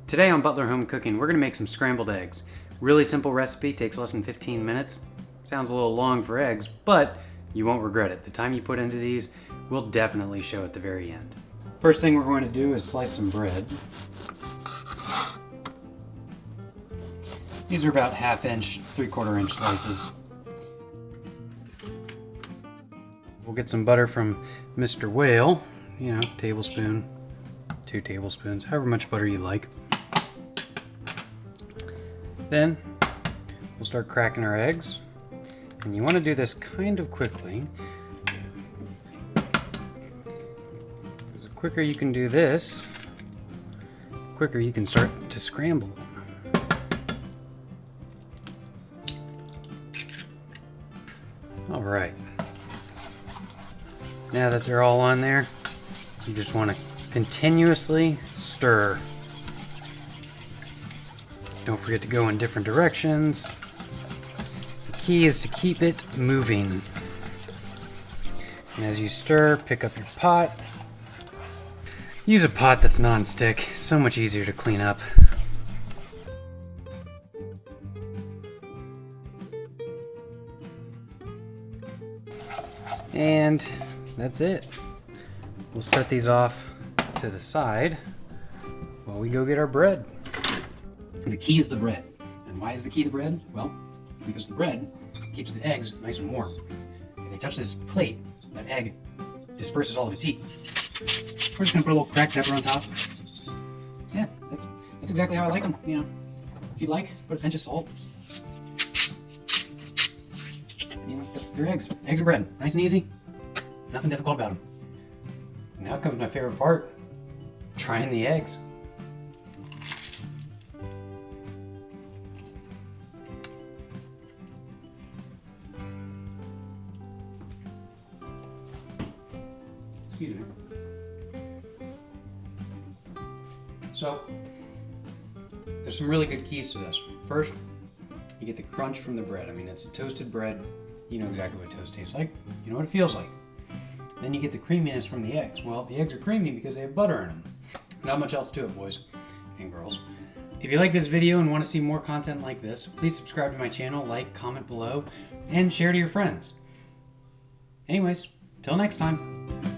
Today on Butler Home Cooking, we're going to make some scrambled eggs. Really simple recipe, takes less than 15 minutes. Sounds a little long for eggs, but you won't regret it. The time you put into these will definitely show at the very end. First thing we're going to do is slice some bread. These are about 1/2 inch, 3/4 inch slices. We'll get some butter from Mr. Whale, tablespoon, 2 tablespoons, however much butter you like. Then we'll start cracking our eggs, and you want to do this kind of quickly. The quicker you can do this, the quicker you can start to scramble. All right. Now that they're all on there, you just want to continuously stir. Don't forget to go in different directions. The key is to keep it moving. And as you stir, pick up your pot. Use a pot that's non-stick, so much easier to clean up. And that's it. We'll set these off to the side while we go get our bread. The key is the bread. And why is the key the bread? Well, because the bread keeps the eggs nice and warm. If they touch this plate, that egg disperses all of its heat. We're just gonna put a little cracked pepper on top. Yeah, that's exactly how I like them. If you like, put a pinch of salt. Your eggs. Eggs are bread. Nice and easy. Nothing difficult about them. Now comes my favorite part. Trying the eggs. Excuse me. So, there's some really good keys to this. First, you get the crunch from the bread. I mean, it's a toasted bread. You know exactly what toast tastes like. You know what it feels like. Then you get the creaminess from the eggs. Well, the eggs are creamy because they have butter in them. Not much else to it, boys and girls. If you like this video and want to see more content like this, please subscribe to my channel, like, comment below, and share to your friends. Anyways, till next time.